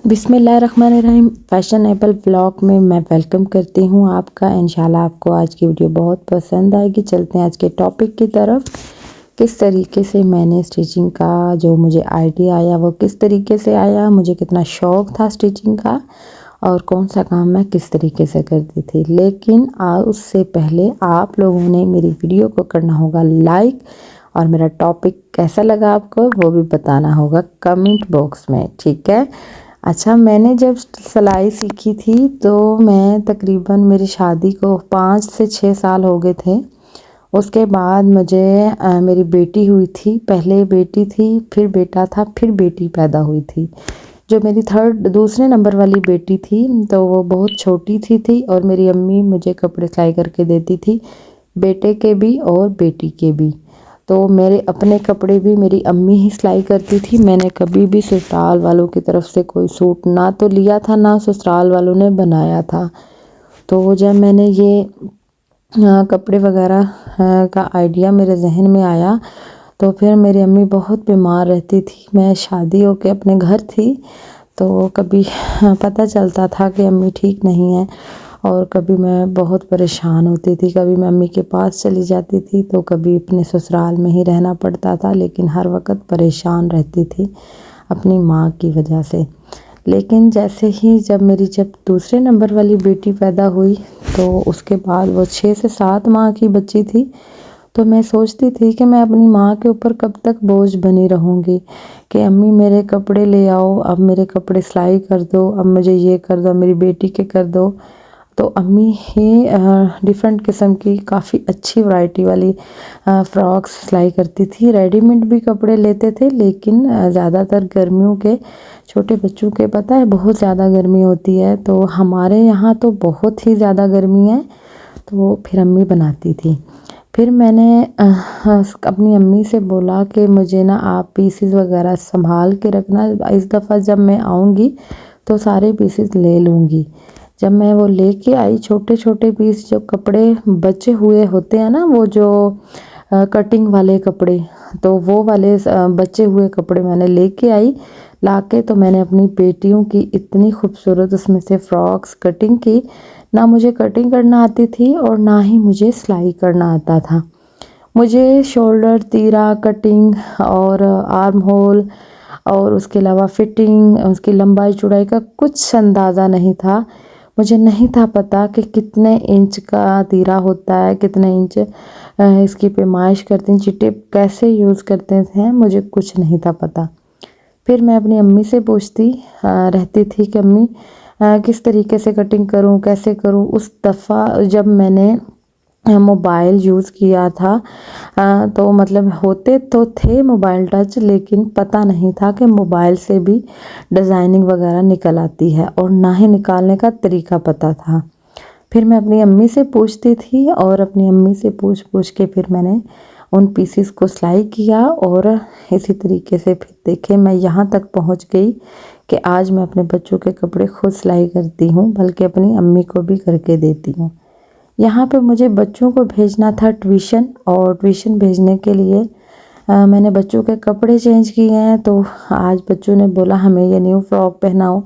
बिस्मिल्लाहिर्रहमानिर्रहीम। Fashionable blog में मैं वेलकम करती हूँ आपका। इंशाल्लाह आपको आज की वीडियो बहुत पसंद आएगी। चलते हैं आज के टॉपिक की तरफ। किस तरीके से मैंने स्टिचिंग का जो मुझे आइडिया आया वो किस तरीके से आया, मुझे कितना शौक़ था स्टिचिंग का और कौन सा काम मैं किस तरीके से करती थी। लेकिन उससे पहले आप लोगों ने मेरी वीडियो को करना होगा लाइक और मेरा टॉपिक कैसा लगा आपको वो भी बताना होगा कमेंट बॉक्स में, ठीक है। अच्छा, मैंने जब सिलाई सीखी थी तो मैं तकरीबन मेरी शादी को 5 से 6 साल हो गए थे। उसके बाद मुझे मेरी बेटी हुई थी। पहले बेटी थी, फिर बेटा था, फिर बेटी पैदा हुई थी। जो मेरी दूसरे नंबर वाली बेटी थी तो वो बहुत छोटी थी और मेरी अम्मी मुझे कपड़े सिलाई करके देती थी, बेटे के भी और बेटी के भी। तो मेरे अपने कपड़े भी मेरी अम्मी ही सिलाई करती थी। मैंने कभी भी ससुराल वालों की तरफ से कोई सूट ना तो लिया था, ना ससुराल वालों ने बनाया था। तो जब मैंने ये कपड़े वगैरह का आइडिया मेरे जहन में आया तो फिर मेरी अम्मी बहुत बीमार रहती थी। मैं शादी होके अपने घर थी तो कभी पता चलता था कि अम्मी ठीक नहीं है और कभी मैं बहुत परेशान होती थी। कभी मैं अम्मी के पास चली जाती थी तो कभी अपने ससुराल में ही रहना पड़ता था, लेकिन हर वक्त परेशान रहती थी अपनी माँ की वजह से। लेकिन जैसे ही जब दूसरे नंबर वाली बेटी पैदा हुई तो उसके बाद वो 6 से 7 माह की बच्ची थी। तो मैं सोचती थी कि मैं अपनी माँ के ऊपर कब तक बोझ बनी रहूँगी कि अम्मी मेरे कपड़े ले आओ, अब मेरे कपड़े सिलाई कर दो, अब मुझे ये कर दो, मेरी बेटी के कर दो। तो अम्मी ही डिफरेंट किस्म की काफ़ी अच्छी वैरायटी वाली फ़्रॉक्स सिलाई करती थी। रेडीमेड भी कपड़े लेते थे, लेकिन ज़्यादातर गर्मियों के छोटे बच्चों के पता है बहुत ज़्यादा गर्मी होती है, तो हमारे यहाँ तो बहुत ही ज़्यादा गर्मी है। तो फिर अम्मी बनाती थी। फिर मैंने अपनी अम्मी से बोला कि मुझे ना आप पीसेस वगैरह संभाल के रखना, इस दफ़ा जब मैं आऊँगी तो सारे पीसेस ले लूँगी। जब मैं वो लेके आई छोटे छोटे पीस, जो कपड़े बचे हुए होते हैं ना, वो जो कटिंग वाले कपड़े, तो वो वाले बचे हुए कपड़े मैंने लेके आई। लाके तो मैंने अपनी बेटियों की इतनी खूबसूरत उसमें से फ़्रॉक्स कटिंग की। ना मुझे कटिंग करना आती थी और ना ही मुझे सिलाई करना आता था। मुझे शोल्डर, तीरा, कटिंग और आर्म होल और उसके अलावा फिटिंग, उसकी लंबाई चौड़ाई का कुछ अंदाज़ा नहीं था। मुझे नहीं था पता कि कितने इंच का तीरा होता है, कितने इंच इसकी पैमाइश करते हैं, टिप कैसे यूज़ करते थे, मुझे कुछ नहीं था पता। फिर मैं अपनी अम्मी से पूछती रहती थी कि अम्मी किस तरीके से कटिंग करूं, कैसे करूं। उस दफ़ा जब मैंने मोबाइल यूज़ किया था तो मतलब होते तो थे मोबाइल टच, लेकिन पता नहीं था कि मोबाइल से भी डिज़ाइनिंग वगैरह निकल आती है और ना ही निकालने का तरीका पता था। फिर मैं अपनी अम्मी से पूछती थी और अपनी अम्मी से पूछ के फिर मैंने उन पीसेस को सिलाई किया और इसी तरीके से फिर देखे मैं यहाँ तक पहुँच गई कि आज मैं अपने बच्चों के कपड़े खुद सिलाई करती हूँ, बल्कि अपनी अम्मी को भी करके देती हूँ। यहाँ पे मुझे बच्चों को भेजना था ट्यूशन, और ट्यूशन भेजने के लिए मैंने बच्चों के कपड़े चेंज किए हैं। तो आज बच्चों ने बोला हमें ये न्यू फ्रॉक पहनाओ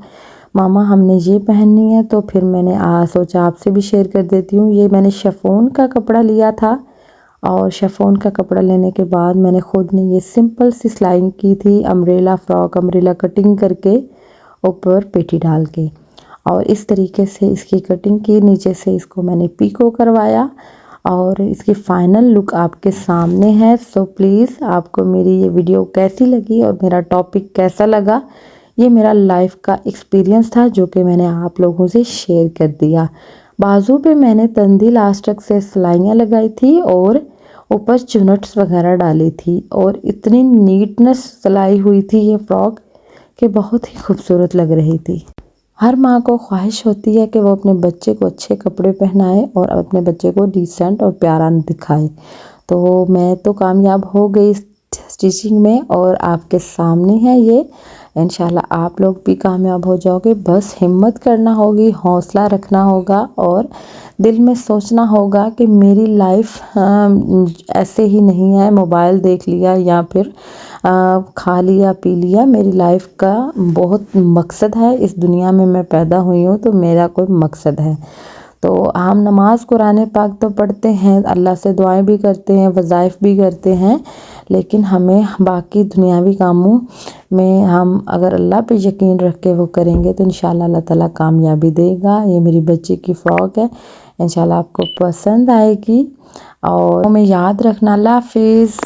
मामा, हमने ये पहननी है। तो फिर मैंने सोचा आपसे भी शेयर कर देती हूँ। ये मैंने शिफॉन का कपड़ा लिया था और शिफॉन का कपड़ा लेने के बाद मैंने ख़ुद ने ये सिंपल सी सिलाई की थी, अम्ब्रेला फ्रॉक, अम्ब्रेला कटिंग करके ऊपर पेटी डाल के, और इस तरीके से इसकी कटिंग की। नीचे से इसको मैंने पीको करवाया और इसकी फ़ाइनल लुक आपके सामने है। सो प्लीज़ आपको मेरी ये वीडियो कैसी लगी और मेरा टॉपिक कैसा लगा, ये मेरा लाइफ का एक्सपीरियंस था जो कि मैंने आप लोगों से शेयर कर दिया। बाजू पे मैंने तंदी लास्टक से सिलाइयाँ लगाई थी और ऊपर चुनट्स वगैरह डाली थी, और इतनी नीटनेस सिलाई हुई थी ये फ्रॉक कि बहुत ही खूबसूरत लग रही थी। हर माँ को ख्वाहिश होती है कि वो अपने बच्चे को अच्छे कपड़े पहनाए और अपने बच्चे को डिसेंट और प्यारा दिखाए। तो मैं तो कामयाब हो गई स्टिचिंग में और आपके सामने है ये। इंशाल्लाह आप लोग भी कामयाब हो जाओगे। बस हिम्मत करना होगी, हौसला रखना होगा और दिल में सोचना होगा कि मेरी लाइफ ऐसे ही नहीं है, मोबाइल देख लिया या फिर खा लिया पी लिया, मेरी लाइफ का बहुत मकसद है। इस दुनिया में मैं पैदा हुई हूँ तो मेरा कोई मकसद है। तो हम नमाज़ कुरान पाक तो पढ़ते हैं, अल्लाह से दुआएं भी करते हैं, वज़ाइफ भी करते हैं, लेकिन हमें बाकी दुनियावी कामों में हम अगर अल्लाह पे यकीन रख के वो करेंगे तो इंशाल्लाह अल्लाह ताला कामयाबी देगा। ये मेरी बच्ची की फ़्रॉक है, इंशाल्लाह आपको पसंद आएगी और हमें याद रखना। अल्लाह हाफ़िज़।